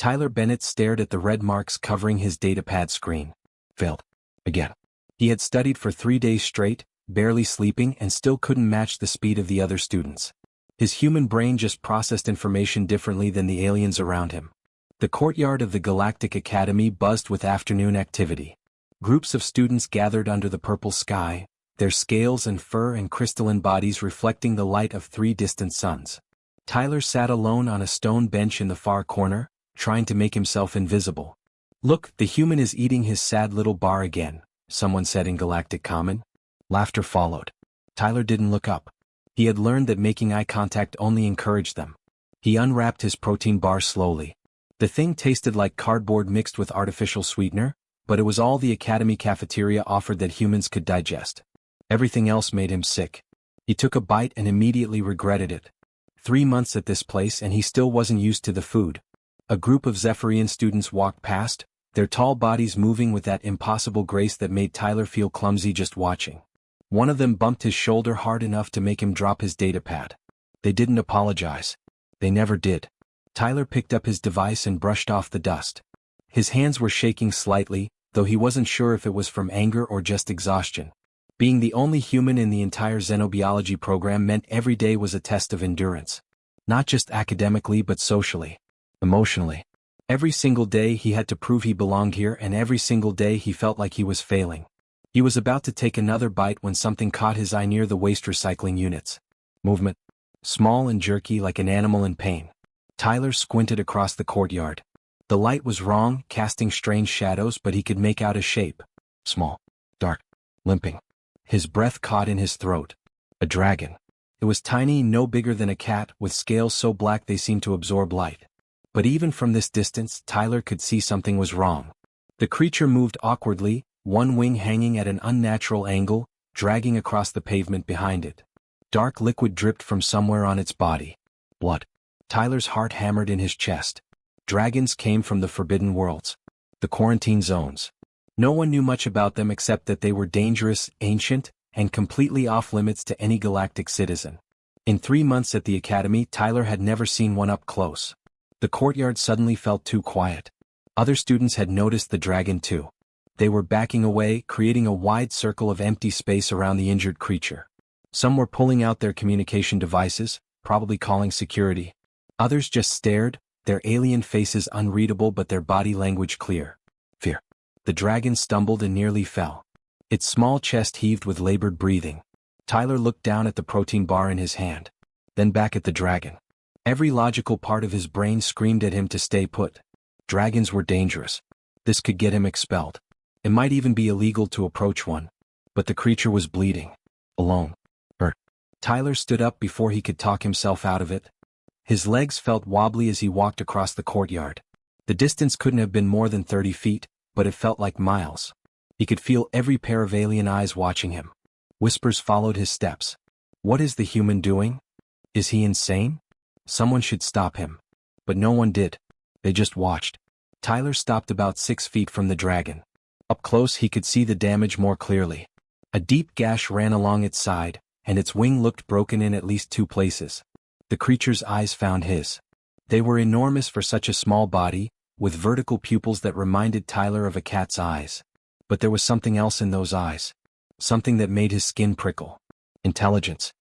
Tyler Bennett stared at the red marks covering his datapad screen. Failed. Again. He had studied for 3 days straight, barely sleeping, and still couldn't match the speed of the other students. His human brain just processed information differently than the aliens around him. The courtyard of the Galactic Academy buzzed with afternoon activity. Groups of students gathered under the purple sky, their scales and fur and crystalline bodies reflecting the light of 3 distant suns. Tyler sat alone on a stone bench in the far corner, trying to make himself invisible. "Look, the human is eating his sad little bar again," someone said in Galactic Common. Laughter followed. Tyler didn't look up. He had learned that making eye contact only encouraged them. He unwrapped his protein bar slowly. The thing tasted like cardboard mixed with artificial sweetener, but it was all the academy cafeteria offered that humans could digest. Everything else made him sick. He took a bite and immediately regretted it. 3 months at this place and he still wasn't used to the food. A group of Zephyrian students walked past, their tall bodies moving with that impossible grace that made Tyler feel clumsy just watching. One of them bumped his shoulder hard enough to make him drop his datapad. They didn't apologize. They never did. Tyler picked up his device and brushed off the dust. His hands were shaking slightly, though he wasn't sure if it was from anger or just exhaustion. Being the only human in the entire xenobiology program meant every day was a test of endurance. Not just academically but socially. Emotionally. Every single day he had to prove he belonged here, and every single day he felt like he was failing. He was about to take another bite when something caught his eye near the waste recycling units. Movement. Small and jerky like an animal in pain. Tyler squinted across the courtyard. The light was wrong, casting strange shadows, but he could make out a shape. Small. Dark. Limping. His breath caught in his throat. A dragon. It was tiny, no bigger than a cat, with scales so black they seemed to absorb light. But even from this distance, Tyler could see something was wrong. The creature moved awkwardly, one wing hanging at an unnatural angle, dragging across the pavement behind it. Dark liquid dripped from somewhere on its body. Blood. Tyler's heart hammered in his chest. Dragons came from the Forbidden Worlds. The quarantine zones. No one knew much about them except that they were dangerous, ancient, and completely off-limits to any galactic citizen. In 3 months at the academy, Tyler had never seen one up close. The courtyard suddenly felt too quiet. Other students had noticed the dragon too. They were backing away, creating a wide circle of empty space around the injured creature. Some were pulling out their communication devices, probably calling security. Others just stared, their alien faces unreadable but their body language clear. Fear. The dragon stumbled and nearly fell. Its small chest heaved with labored breathing. Tyler looked down at the protein bar in his hand. Then back at the dragon. Every logical part of his brain screamed at him to stay put. Dragons were dangerous. This could get him expelled. It might even be illegal to approach one. But the creature was bleeding. Alone. Hurt. Tyler stood up before he could talk himself out of it. His legs felt wobbly as he walked across the courtyard. The distance couldn't have been more than 30 feet, but it felt like miles. He could feel every pair of alien eyes watching him. Whispers followed his steps. What is the human doing? Is he insane? Someone should stop him. But no one did. They just watched. Tyler stopped about 6 feet from the dragon. Up close he could see the damage more clearly. A deep gash ran along its side, and its wing looked broken in at least 2 places. The creature's eyes found his. They were enormous for such a small body, with vertical pupils that reminded Tyler of a cat's eyes. But there was something else in those eyes. Something that made his skin prickle. Intelligence.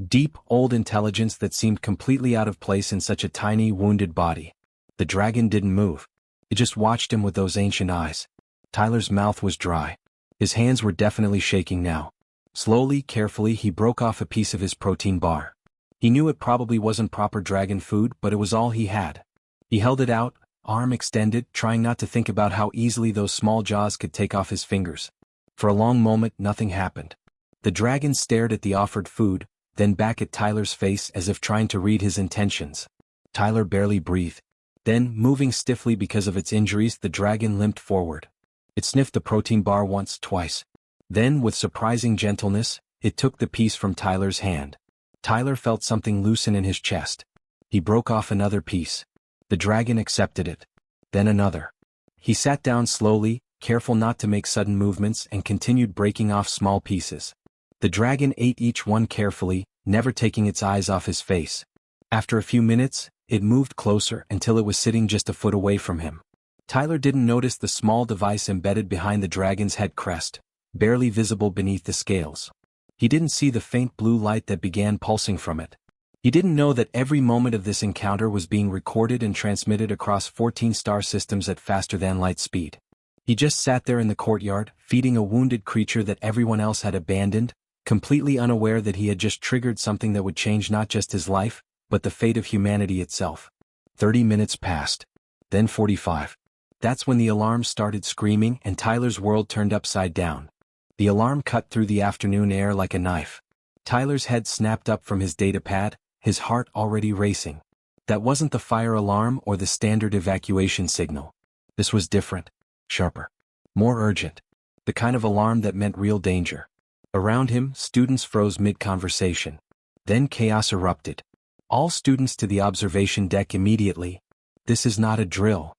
Deep, old intelligence that seemed completely out of place in such a tiny, wounded body. The dragon didn't move. It just watched him with those ancient eyes. Tyler's mouth was dry. His hands were definitely shaking now. Slowly, carefully, he broke off a piece of his protein bar. He knew it probably wasn't proper dragon food, but it was all he had. He held it out, arm extended, trying not to think about how easily those small jaws could take off his fingers. For a long moment, nothing happened. The dragon stared at the offered food, then back at Tyler's face as if trying to read his intentions. Tyler barely breathed. Then, moving stiffly because of its injuries, the dragon limped forward. It sniffed the protein bar once, twice. Then, with surprising gentleness, it took the piece from Tyler's hand. Tyler felt something loosen in his chest. He broke off another piece. The dragon accepted it. Then another. He sat down slowly, careful not to make sudden movements, and continued breaking off small pieces. The dragon ate each one carefully, never taking its eyes off his face. After a few minutes, It moved closer until it was sitting just a foot away from him. Tyler didn't notice the small device embedded behind the dragon's head crest, barely visible beneath the scales. He didn't see the faint blue light that began pulsing from it. He didn't know that every moment of this encounter was being recorded and transmitted across 14 star systems at faster-than-light speed. He just sat there in the courtyard, feeding a wounded creature that everyone else had abandoned, completely unaware that he had just triggered something that would change not just his life, but the fate of humanity itself. 30 minutes passed. Then 45. That's when the alarm started screaming and Tyler's world turned upside down. The alarm cut through the afternoon air like a knife. Tyler's head snapped up from his datapad, his heart already racing. That wasn't the fire alarm or the standard evacuation signal. This was different, sharper, more urgent. The kind of alarm that meant real danger. Around him, students froze mid-conversation. Then chaos erupted. All students to the observation deck immediately. This is not a drill.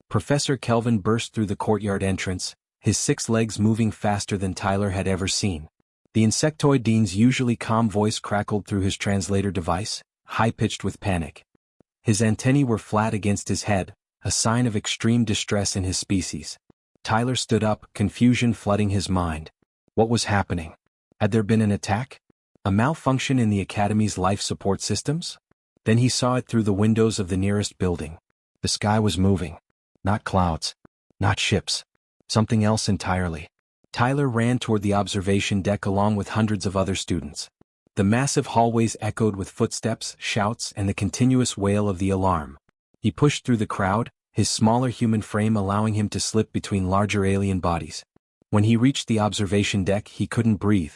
Professor Kelvin burst through the courtyard entrance, his 6 legs moving faster than Tyler had ever seen. The insectoid dean's usually calm voice crackled through his translator device, high-pitched with panic. His antennae were flat against his head, a sign of extreme distress in his species. Tyler stood up, confusion flooding his mind. What was happening? Had there been an attack? A malfunction in the Academy's life support systems? Then he saw it through the windows of the nearest building. The sky was moving. Not clouds. Not ships. Something else entirely. Tyler ran toward the observation deck along with hundreds of other students. The massive hallways echoed with footsteps, shouts, and the continuous wail of the alarm. He pushed through the crowd, his smaller human frame allowing him to slip between larger alien bodies. When he reached the observation deck, he couldn't breathe.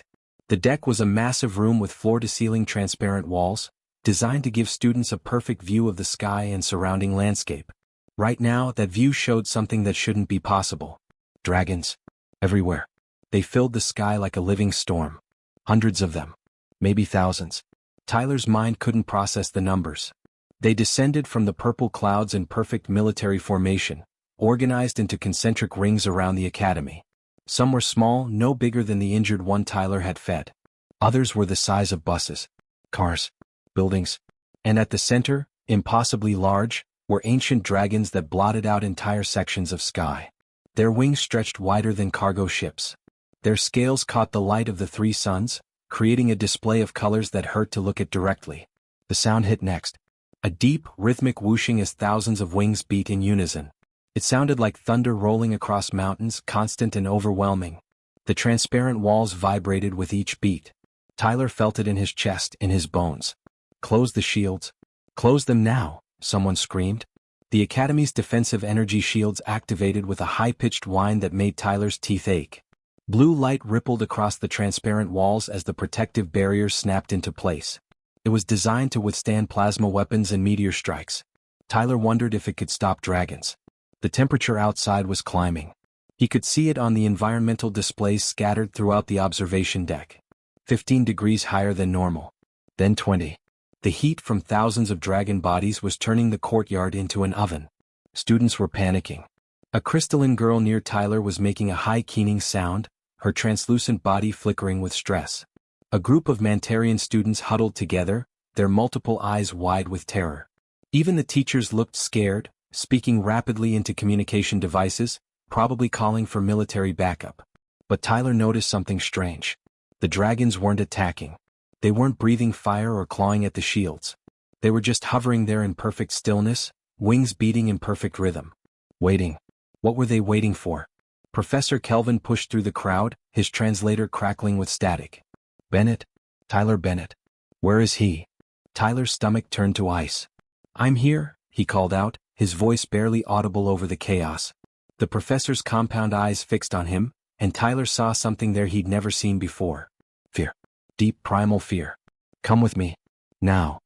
The deck was a massive room with floor-to-ceiling transparent walls, designed to give students a perfect view of the sky and surrounding landscape. Right now, that view showed something that shouldn't be possible. Dragons. Everywhere. They filled the sky like a living storm. Hundreds of them. Maybe thousands. Tyler's mind couldn't process the numbers. They descended from the purple clouds in perfect military formation, organized into concentric rings around the Academy. Some were small, no bigger than the injured one Tyler had fed. Others were the size of buses, cars, buildings. And at the center, impossibly large, were ancient dragons that blotted out entire sections of sky. Their wings stretched wider than cargo ships. Their scales caught the light of the 3 suns, creating a display of colors that hurt to look at directly. The sound hit next. A deep, rhythmic whooshing as thousands of wings beat in unison. It sounded like thunder rolling across mountains, constant and overwhelming. The transparent walls vibrated with each beat. Tyler felt it in his chest, in his bones. Close the shields. Close them now, someone screamed. The Academy's defensive energy shields activated with a high-pitched whine that made Tyler's teeth ache. Blue light rippled across the transparent walls as the protective barriers snapped into place. It was designed to withstand plasma weapons and meteor strikes. Tyler wondered if it could stop dragons. The temperature outside was climbing. He could see it on the environmental displays scattered throughout the observation deck. 15 degrees higher than normal. Then 20. The heat from thousands of dragon bodies was turning the courtyard into an oven. Students were panicking. A crystalline girl near Tyler was making a high keening sound, her translucent body flickering with stress. A group of Mantarian students huddled together, their multiple eyes wide with terror. Even the teachers looked scared, speaking rapidly into communication devices, probably calling for military backup. But Tyler noticed something strange. The dragons weren't attacking. They weren't breathing fire or clawing at the shields. They were just hovering there in perfect stillness, wings beating in perfect rhythm. Waiting. What were they waiting for? Professor Kelvin pushed through the crowd, his translator crackling with static. Bennett? Tyler Bennett. Where is he? Tyler's stomach turned to ice. I'm here, he called out, his voice barely audible over the chaos. The professor's compound eyes fixed on him, and Tyler saw something there he'd never seen before. Fear. Deep primal fear. Come with me. Now.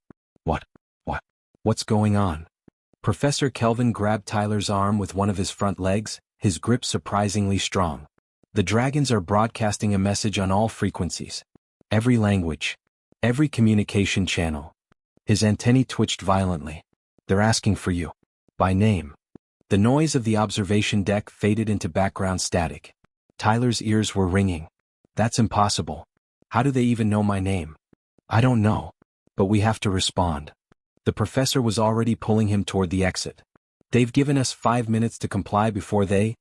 What? What's going on? Professor Kelvin grabbed Tyler's arm with one of his front legs, his grip surprisingly strong. The dragons are broadcasting a message on all frequencies. Every language. Every communication channel. His antennae twitched violently. They're asking for you. By name. The noise of the observation deck faded into background static. Tyler's ears were ringing. That's impossible. How do they even know my name? I don't know. But we have to respond. The professor was already pulling him toward the exit. They've given us 5 minutes to comply before they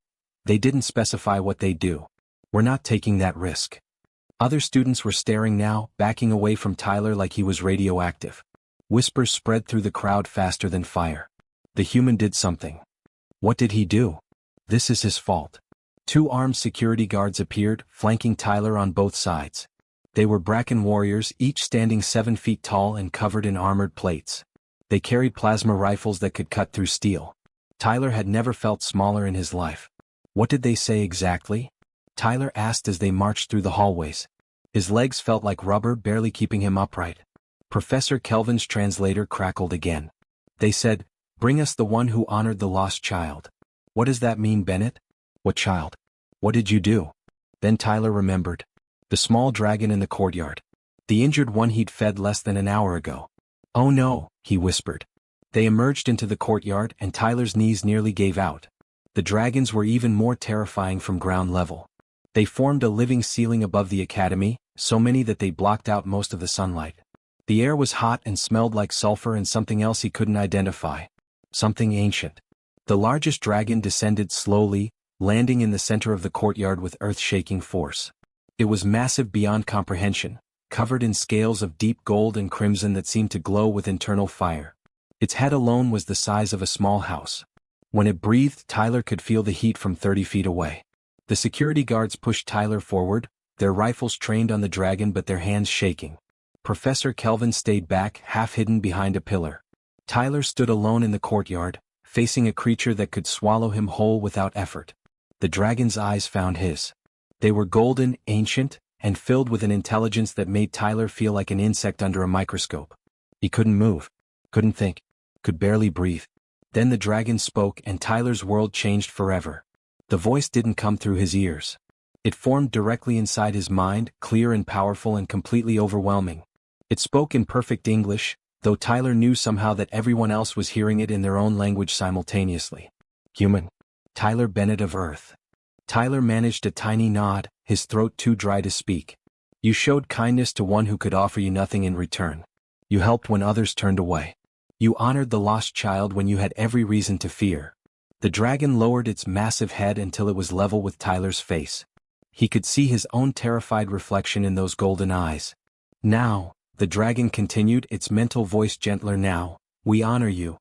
didn't specify what they'd do. We're not taking that risk. Other students were staring now, backing away from Tyler like he was radioactive. Whispers spread through the crowd faster than fire. The human did something. What did he do? This is his fault. 2 armed security guards appeared, flanking Tyler on both sides. They were Bracken warriors, each standing 7 feet tall and covered in armored plates. They carried plasma rifles that could cut through steel. Tyler had never felt smaller in his life. What did they say exactly? Tyler asked as they marched through the hallways. His legs felt like rubber, barely keeping him upright. Professor Kelvin's translator crackled again. They said, "Bring us the one who honored the lost child." What does that mean, Bennett? What child? What did you do? Then Tyler remembered. The small dragon in the courtyard. The injured one he'd fed less than an hour ago. Oh no, he whispered. They emerged into the courtyard and Tyler's knees nearly gave out. The dragons were even more terrifying from ground level. They formed a living ceiling above the academy, so many that they blocked out most of the sunlight. The air was hot and smelled like sulfur and something else he couldn't identify. Something ancient. The largest dragon descended slowly, landing in the center of the courtyard with earth-shaking force. It was massive beyond comprehension, covered in scales of deep gold and crimson that seemed to glow with internal fire. Its head alone was the size of a small house. When it breathed, Tyler could feel the heat from 30 feet away. The security guards pushed Tyler forward, their rifles trained on the dragon but their hands shaking. Professor Kelvin stayed back, half hidden behind a pillar. Tyler stood alone in the courtyard, facing a creature that could swallow him whole without effort. The dragon's eyes found his. They were golden, ancient, and filled with an intelligence that made Tyler feel like an insect under a microscope. He couldn't move, couldn't think, could barely breathe. Then the dragon spoke and Tyler's world changed forever. The voice didn't come through his ears. It formed directly inside his mind, clear and powerful and completely overwhelming. It spoke in perfect English, though Tyler knew somehow that everyone else was hearing it in their own language simultaneously. Human. Tyler Bennett of Earth. Tyler managed a tiny nod, his throat too dry to speak. You showed kindness to one who could offer you nothing in return. You helped when others turned away. You honored the lost child when you had every reason to fear. The dragon lowered its massive head until it was level with Tyler's face. He could see his own terrified reflection in those golden eyes. Now, the dragon continued, its mental voice gentler now, we honor you.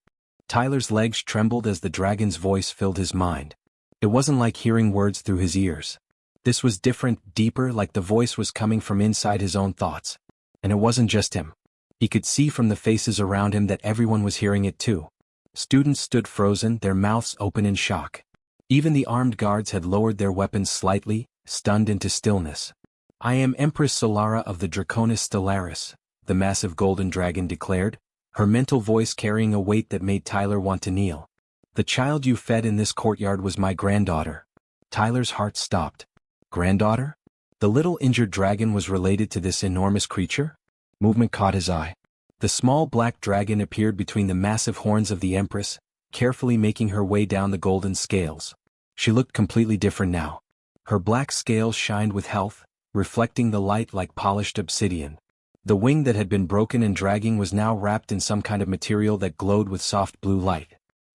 Tyler's legs trembled as the dragon's voice filled his mind. It wasn't like hearing words through his ears. This was different, deeper, like the voice was coming from inside his own thoughts. And it wasn't just him. He could see from the faces around him that everyone was hearing it too. Students stood frozen, their mouths open in shock. Even the armed guards had lowered their weapons slightly, stunned into stillness. I am Empress Solara of the Draconis Stellaris, the massive golden dragon declared, her mental voice carrying a weight that made Tyler want to kneel. The child you fed in this courtyard was my granddaughter. Tyler's heart stopped. Granddaughter? The little injured dragon was related to this enormous creature? Movement caught his eye. The small black dragon appeared between the massive horns of the Empress, carefully making her way down the golden scales. She looked completely different now. Her black scales shined with health, reflecting the light like polished obsidian. The wing that had been broken and dragging was now wrapped in some kind of material that glowed with soft blue light.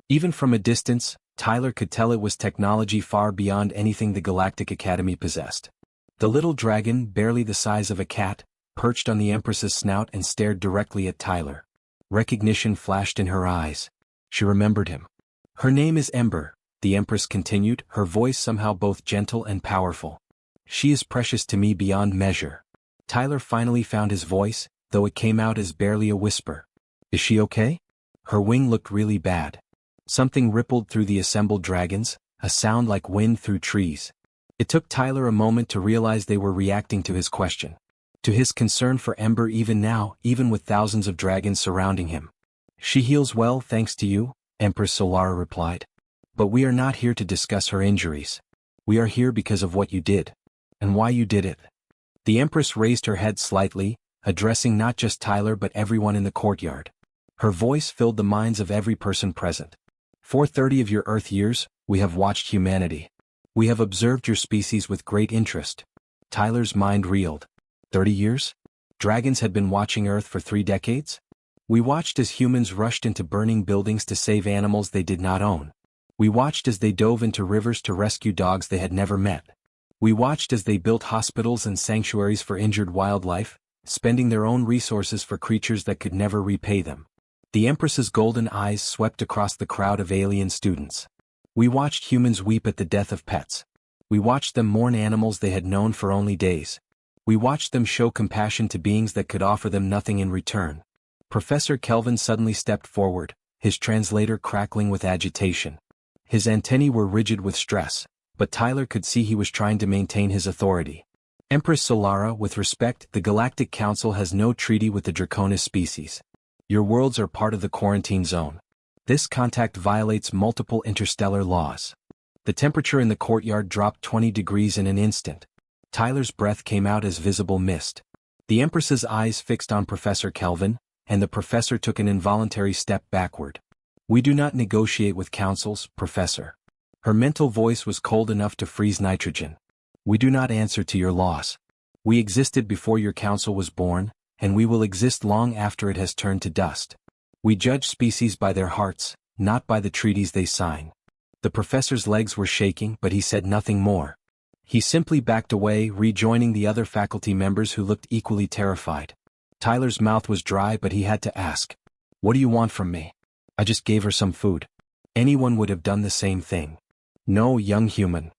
Even from a distance, Tyler could tell it was technology far beyond anything the Galactic Academy possessed. The little dragon, barely the size of a cat, perched on the Empress's snout and stared directly at Tyler. Recognition flashed in her eyes. She remembered him. Her name is Ember, the Empress continued, her voice somehow both gentle and powerful. She is precious to me beyond measure. Tyler finally found his voice, though it came out as barely a whisper. Is she okay? Her wing looked really bad. Something rippled through the assembled dragons, a sound like wind through trees. It took Tyler a moment to realize they were reacting to his question. To his concern for Ember even now, even with thousands of dragons surrounding him. She heals well thanks to you, Empress Solara replied. But we are not here to discuss her injuries. We are here because of what you did. And why you did it. The Empress raised her head slightly, addressing not just Tyler but everyone in the courtyard. Her voice filled the minds of every person present. For 30 of your Earth years, we have watched humanity. We have observed your species with great interest. Tyler's mind reeled. 30 years? Dragons had been watching Earth for 3 decades? We watched as humans rushed into burning buildings to save animals they did not own. We watched as they dove into rivers to rescue dogs they had never met. We watched as they built hospitals and sanctuaries for injured wildlife, spending their own resources for creatures that could never repay them. The Empress's golden eyes swept across the crowd of alien students. We watched humans weep at the death of pets. We watched them mourn animals they had known for only days. We watched them show compassion to beings that could offer them nothing in return. Professor Kelvin suddenly stepped forward, his translator crackling with agitation. His antennae were rigid with stress, but Tyler could see he was trying to maintain his authority. Empress Solara, with respect, the Galactic Council has no treaty with the Draconis species. Your worlds are part of the quarantine zone. This contact violates multiple interstellar laws. The temperature in the courtyard dropped 20 degrees in an instant. Tyler's breath came out as visible mist. The Empress's eyes fixed on Professor Kelvin, and the professor took an involuntary step backward. We do not negotiate with councils, Professor. Her mental voice was cold enough to freeze nitrogen. We do not answer to your laws. We existed before your council was born, and we will exist long after it has turned to dust. We judge species by their hearts, not by the treaties they sign. The professor's legs were shaking, but he said nothing more. He simply backed away, rejoining the other faculty members who looked equally terrified. Tyler's mouth was dry, but he had to ask, "What do you want from me? I just gave her some food." Anyone would have done the same thing. "No, young human."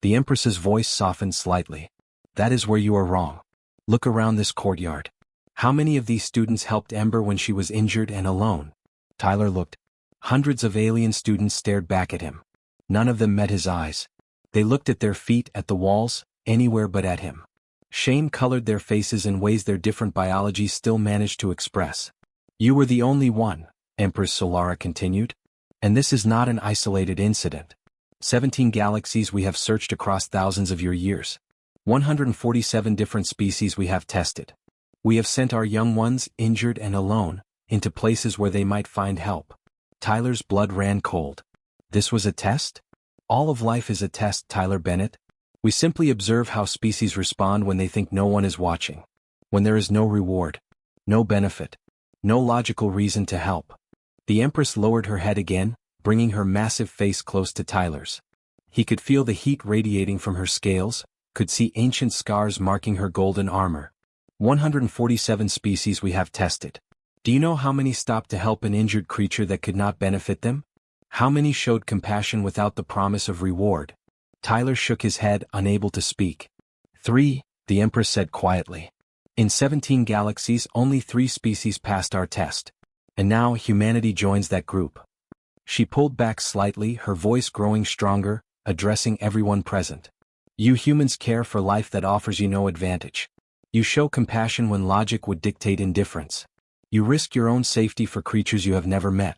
The Empress's voice softened slightly. "That is where you are wrong. Look around this courtyard. How many of these students helped Ember when she was injured and alone?" Tyler looked. Hundreds of alien students stared back at him. None of them met his eyes. They looked at their feet, at the walls, anywhere but at him. Shame colored their faces in ways their different biologies still managed to express. "You were the only one," Empress Solara continued. "And this is not an isolated incident. 17 galaxies we have searched across thousands of your years. 147 different species we have tested. We have sent our young ones, injured and alone, into places where they might find help." Tyler's blood ran cold. This was a test? All of life is a test, Tyler Bennett. We simply observe how species respond when they think no one is watching. When there is no reward, no benefit, no logical reason to help. The Empress lowered her head again, bringing her massive face close to Tyler's. He could feel the heat radiating from her scales, could see ancient scars marking her golden armor. 147 species we have tested. Do you know how many stopped to help an injured creature that could not benefit them? How many showed compassion without the promise of reward? Tyler shook his head, unable to speak. 3, the Empress said quietly. In 17 galaxies, only 3 species passed our test. And now humanity joins that group. She pulled back slightly, her voice growing stronger, addressing everyone present. You humans care for life that offers you no advantage. You show compassion when logic would dictate indifference. You risk your own safety for creatures you have never met.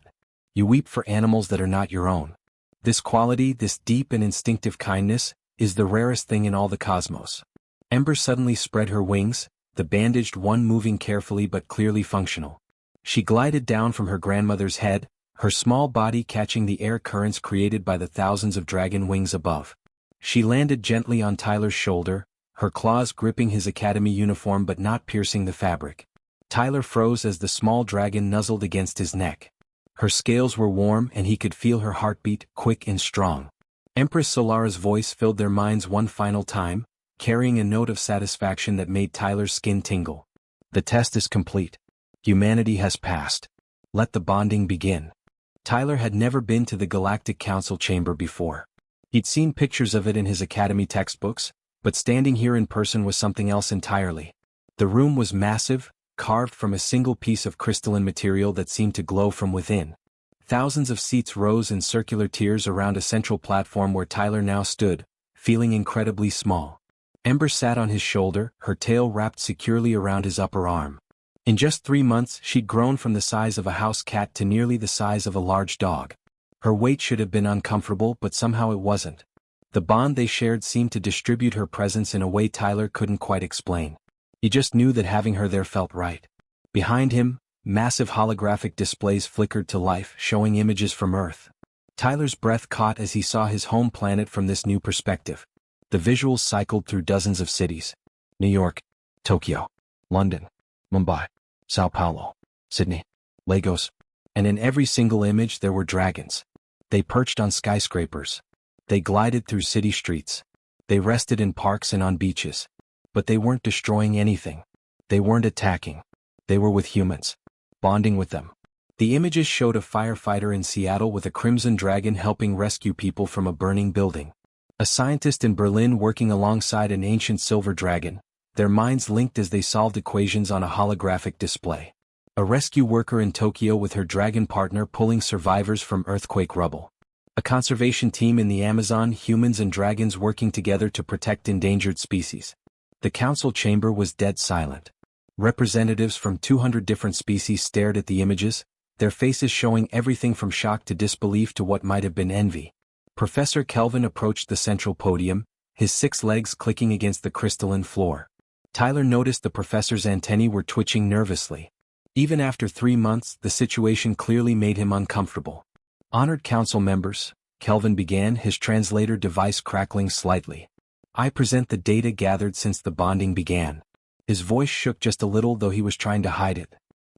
You weep for animals that are not your own. This quality, this deep and instinctive kindness, is the rarest thing in all the cosmos. Ember suddenly spread her wings, the bandaged one moving carefully but clearly functional. She glided down from her grandmother's head, her small body catching the air currents created by the thousands of dragon wings above. She landed gently on Tyler's shoulder, her claws gripping his academy uniform but not piercing the fabric. Tyler froze as the small dragon nuzzled against his neck. Her scales were warm and he could feel her heartbeat, quick and strong. Empress Solara's voice filled their minds one final time, carrying a note of satisfaction that made Tyler's skin tingle. The test is complete. Humanity has passed. Let the bonding begin. Tyler had never been to the Galactic Council chamber before. He'd seen pictures of it in his academy textbooks, but standing here in person was something else entirely. The room was massive, carved from a single piece of crystalline material that seemed to glow from within. Thousands of seats rose in circular tiers around a central platform where Tyler now stood, feeling incredibly small. Ember sat on his shoulder, her tail wrapped securely around his upper arm. In just 3 months, she'd grown from the size of a house cat to nearly the size of a large dog. Her weight should have been uncomfortable, but somehow it wasn't. The bond they shared seemed to distribute her presence in a way Tyler couldn't quite explain. He just knew that having her there felt right. Behind him, massive holographic displays flickered to life, showing images from Earth. Tyler's breath caught as he saw his home planet from this new perspective. The visuals cycled through dozens of cities. New York, Tokyo, London, Mumbai, Sao Paulo, Sydney. Legos. And in every single image there were dragons. They perched on skyscrapers. They glided through city streets. They rested in parks and on beaches. But they weren't destroying anything. They weren't attacking. They were with humans. Bonding with them. The images showed a firefighter in Seattle with a crimson dragon helping rescue people from a burning building. A scientist in Berlin working alongside an ancient silver dragon, their minds linked as they solved equations on a holographic display. A rescue worker in Tokyo with her dragon partner pulling survivors from earthquake rubble. A conservation team in the Amazon, humans and dragons working together to protect endangered species. The council chamber was dead silent. Representatives from 200 different species stared at the images, their faces showing everything from shock to disbelief to what might have been envy. Professor Kelvin approached the central podium, his 6 legs clicking against the crystalline floor. Tyler noticed the professor's antennae were twitching nervously. Even after 3 months, the situation clearly made him uncomfortable. Honored council members, Kelvin began, his translator device crackling slightly. I present the data gathered since the bonding began. His voice shook just a little, though he was trying to hide it.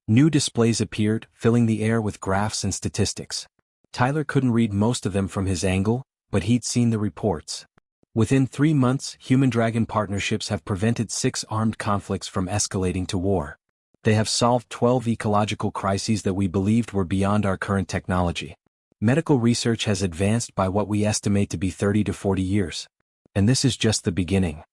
New displays appeared, filling the air with graphs and statistics. Tyler couldn't read most of them from his angle, but he'd seen the reports. Within 3 months, human-dragon partnerships have prevented 6 armed conflicts from escalating to war. They have solved 12 ecological crises that we believed were beyond our current technology. Medical research has advanced by what we estimate to be 30 to 40 years. And this is just the beginning.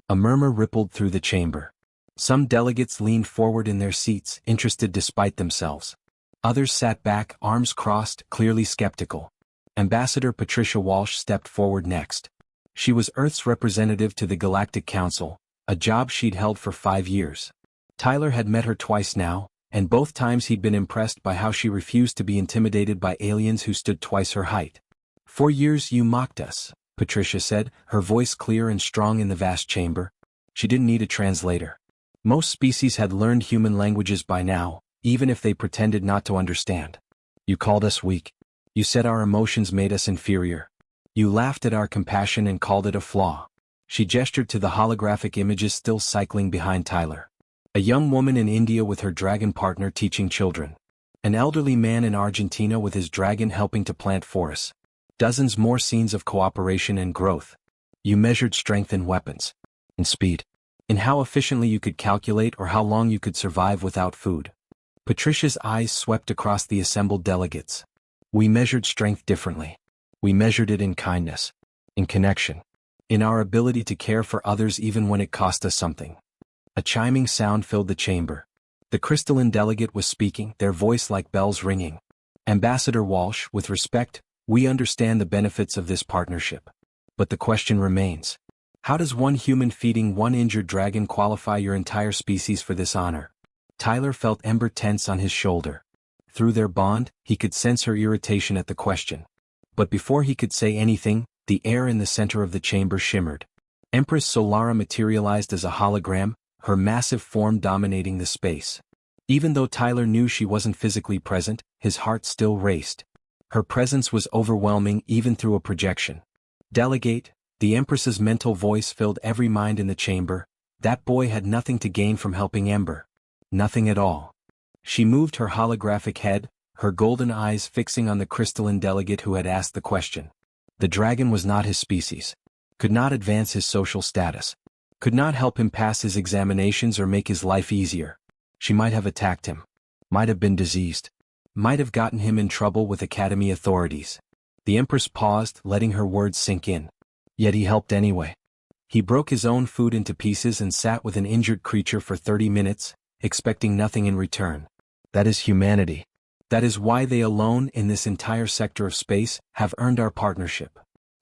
A murmur rippled through the chamber. Some delegates leaned forward in their seats, interested despite themselves. Others sat back, arms crossed, clearly skeptical. Ambassador Patricia Walsh stepped forward next. She was Earth's representative to the Galactic Council, a job she'd held for 5 years. Tyler had met her twice now, and both times he'd been impressed by how she refused to be intimidated by aliens who stood twice her height. "For years you mocked us," Patricia said, her voice clear and strong in the vast chamber. She didn't need a translator. Most species had learned human languages by now, even if they pretended not to understand. "You called us weak. You said our emotions made us inferior. You laughed at our compassion and called it a flaw." She gestured to the holographic images still cycling behind Tyler. A young woman in India with her dragon partner teaching children. An elderly man in Argentina with his dragon helping to plant forests. Dozens more scenes of cooperation and growth. You measured strength in weapons. In speed. In how efficiently you could calculate or how long you could survive without food. Patricia's eyes swept across the assembled delegates. We measured strength differently. We measured it in kindness. In connection. In our ability to care for others even when it cost us something. A chiming sound filled the chamber. The crystalline delegate was speaking, their voice like bells ringing. Ambassador Walsh, with respect, we understand the benefits of this partnership. But the question remains. How does one human feeding one injured dragon qualify your entire species for this honor? Tyler felt Ember tense on his shoulder. Through their bond, he could sense her irritation at the question. But before he could say anything, the air in the center of the chamber shimmered. Empress Solara materialized as a hologram, her massive form dominating the space. Even though Tyler knew she wasn't physically present, his heart still raced. Her presence was overwhelming even through a projection. "Delegate," the Empress's mental voice filled every mind in the chamber, that boy had nothing to gain from helping Ember. Nothing at all. She moved her holographic head, her golden eyes fixing on the crystalline delegate who had asked the question. The dragon was not his species. Could not advance his social status. Could not help him pass his examinations or make his life easier. She might have attacked him. Might have been diseased. Might have gotten him in trouble with Academy authorities. The Empress paused, letting her words sink in. Yet he helped anyway. He broke his own food into pieces and sat with an injured creature for 30 minutes, expecting nothing in return. That is humanity. That is why they alone, in this entire sector of space, have earned our partnership.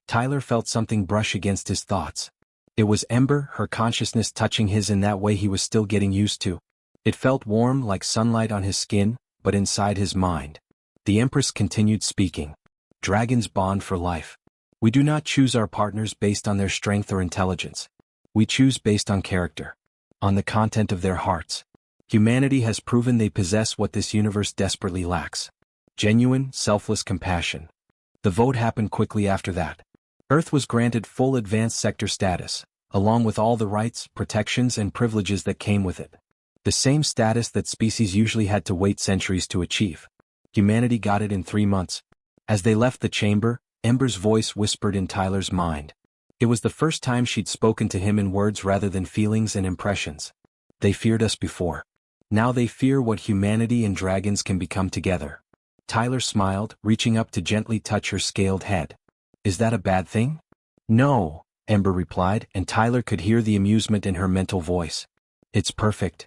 Tyler felt something brush against his thoughts. It was Ember, her consciousness touching his in that way he was still getting used to. It felt warm like sunlight on his skin, but inside his mind. The Empress continued speaking. Dragons bond for life. We do not choose our partners based on their strength or intelligence. We choose based on character. On the content of their hearts. Humanity has proven they possess what this universe desperately lacks. Genuine, selfless compassion. The vote happened quickly after that. Earth was granted full advanced sector status, along with all the rights, protections and privileges that came with it. The same status that species usually had to wait centuries to achieve. Humanity got it in 3 months. As they left the chamber, Ember's voice whispered in Tyler's mind. It was the first time she'd spoken to him in words rather than feelings and impressions. They feared us before. Now they fear what humanity and dragons can become together. Tyler smiled, reaching up to gently touch her scaled head. Is that a bad thing? No, Ember replied, and Tyler could hear the amusement in her mental voice. It's perfect.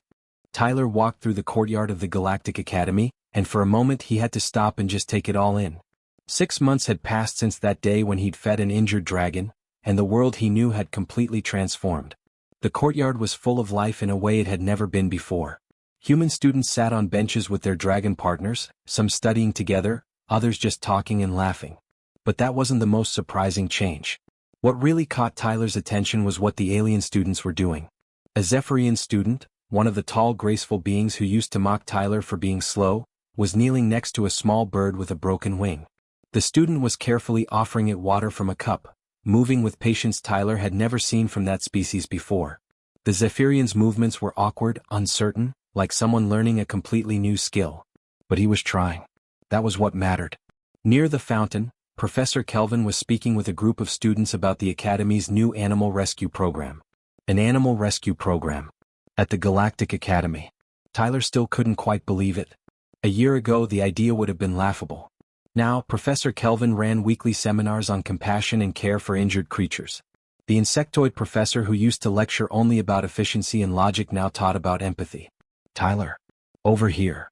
Tyler walked through the courtyard of the Galactic Academy, and for a moment he had to stop and just take it all in. 6 months had passed since that day when he'd fed an injured dragon, and the world he knew had completely transformed. The courtyard was full of life in a way it had never been before. Human students sat on benches with their dragon partners, some studying together, others just talking and laughing. But that wasn't the most surprising change. What really caught Tyler's attention was what the alien students were doing. A Zephyrian student, one of the tall graceful beings who used to mock Tyler for being slow, was kneeling next to a small bird with a broken wing. The student was carefully offering it water from a cup, moving with patience Tyler had never seen from that species before. The Zephyrian's movements were awkward, uncertain, like someone learning a completely new skill. But he was trying. That was what mattered. Near the fountain, Professor Kelvin was speaking with a group of students about the Academy's new animal rescue program. An animal rescue program. At the Galactic Academy. Tyler still couldn't quite believe it. A year ago the idea would have been laughable. Now, Professor Kelvin ran weekly seminars on compassion and care for injured creatures. The insectoid professor who used to lecture only about efficiency and logic now taught about empathy. Tyler. Over here.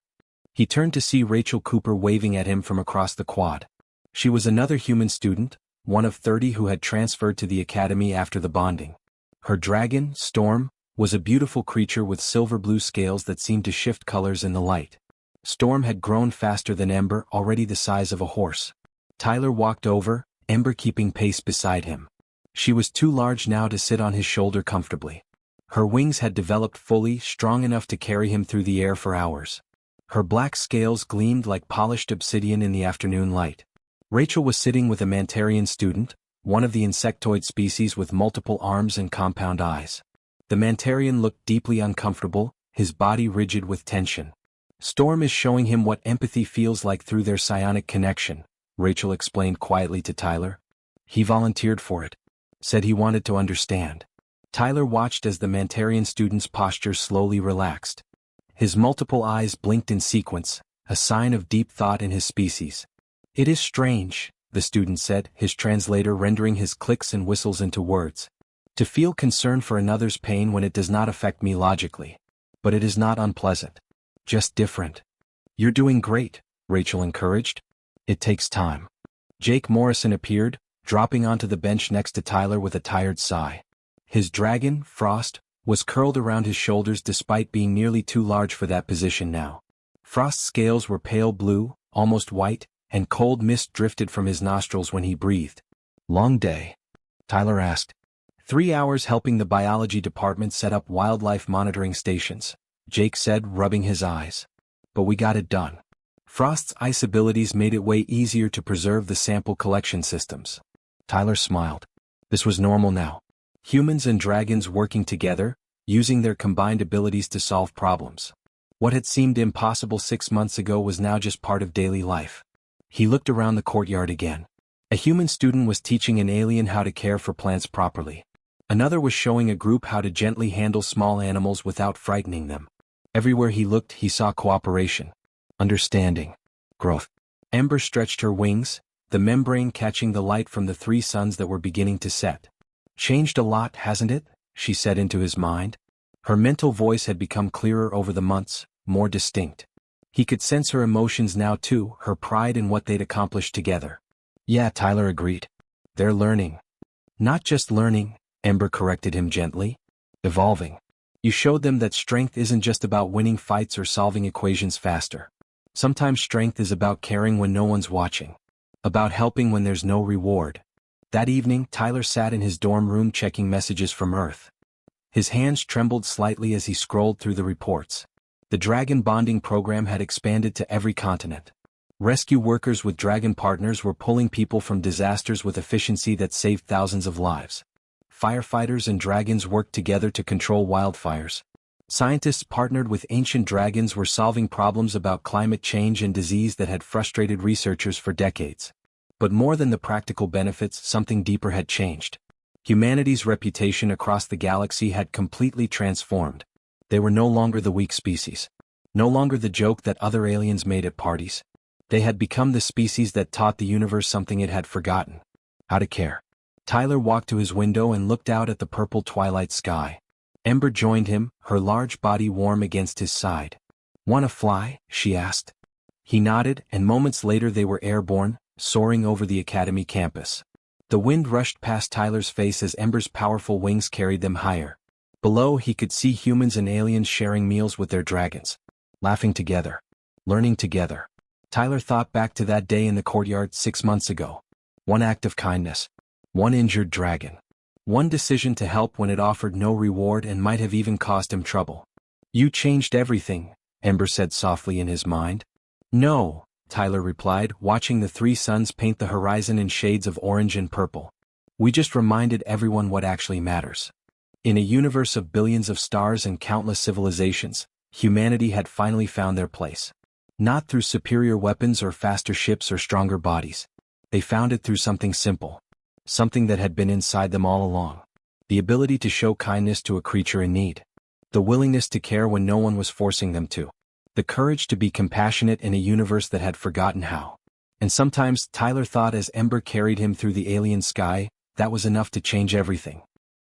He turned to see Rachel Cooper waving at him from across the quad. She was another human student, one of 30 who had transferred to the academy after the bonding. Her dragon, Storm, was a beautiful creature with silver blue scales that seemed to shift colors in the light. Storm had grown faster than Ember, already the size of a horse. Tyler walked over, Ember keeping pace beside him. She was too large now to sit on his shoulder comfortably. Her wings had developed fully, strong enough to carry him through the air for hours. Her black scales gleamed like polished obsidian in the afternoon light. Rachel was sitting with a Mantarian student, one of the insectoid species with multiple arms and compound eyes. The Mantarian looked deeply uncomfortable, his body rigid with tension. Storm is showing him what empathy feels like through their psionic connection, Rachel explained quietly to Tyler. He volunteered for it. Said he wanted to understand. Tyler watched as the Mantarian student's posture slowly relaxed. His multiple eyes blinked in sequence, a sign of deep thought in his species. It is strange, the student said, his translator rendering his clicks and whistles into words. To feel concern for another's pain when it does not affect me logically. But it is not unpleasant. Just different. You're doing great, Rachel encouraged. It takes time. Jake Morrison appeared, dropping onto the bench next to Tyler with a tired sigh. His dragon, Frost, was curled around his shoulders despite being nearly too large for that position now. Frost's scales were pale blue, almost white, and cold mist drifted from his nostrils when he breathed. Long day? Tyler asked. 3 hours helping the biology department set up wildlife monitoring stations, Jake said, rubbing his eyes. But we got it done. Frost's ice abilities made it way easier to preserve the sample collection systems. Tyler smiled. This was normal now. Humans and dragons working together, using their combined abilities to solve problems. What had seemed impossible 6 months ago was now just part of daily life. He looked around the courtyard again. A human student was teaching an alien how to care for plants properly. Another was showing a group how to gently handle small animals without frightening them. Everywhere he looked, he saw cooperation, understanding, growth. Ember stretched her wings, the membrane catching the light from the 3 suns that were beginning to set. Changed a lot, hasn't it? She said into his mind. Her mental voice had become clearer over the months, more distinct. He could sense her emotions now too, her pride in what they'd accomplished together. Yeah, Tyler agreed. They're learning. Not just learning, Ember corrected him gently. Evolving. You showed them that strength isn't just about winning fights or solving equations faster. Sometimes strength is about caring when no one's watching. About helping when there's no reward. That evening, Tyler sat in his dorm room checking messages from Earth. His hands trembled slightly as he scrolled through the reports. The dragon bonding program had expanded to every continent. Rescue workers with dragon partners were pulling people from disasters with efficiency that saved thousands of lives. Firefighters and dragons worked together to control wildfires. Scientists partnered with ancient dragons were solving problems about climate change and disease that had frustrated researchers for decades. But more than the practical benefits, something deeper had changed. Humanity's reputation across the galaxy had completely transformed. They were no longer the weak species. No longer the joke that other aliens made at parties. They had become the species that taught the universe something it had forgotten: how to care. Tyler walked to his window and looked out at the purple twilight sky. Ember joined him, her large body warm against his side. "Wanna fly?" she asked. He nodded, and moments later they were airborne, soaring over the academy campus. The wind rushed past Tyler's face as Ember's powerful wings carried them higher. Below, he could see humans and aliens sharing meals with their dragons, laughing together, learning together. Tyler thought back to that day in the courtyard 6 months ago. One act of kindness. One injured dragon. One decision to help when it offered no reward and might have even caused him trouble. "You changed everything," Ember said softly in his mind. "No," Tyler replied, watching the 3 suns paint the horizon in shades of orange and purple. "We just reminded everyone what actually matters." In a universe of billions of stars and countless civilizations, humanity had finally found their place. Not through superior weapons or faster ships or stronger bodies. They found it through something simple. Something that had been inside them all along. The ability to show kindness to a creature in need. The willingness to care when no one was forcing them to. The courage to be compassionate in a universe that had forgotten how. And sometimes, Tyler thought as Ember carried him through the alien sky, that was enough to change everything.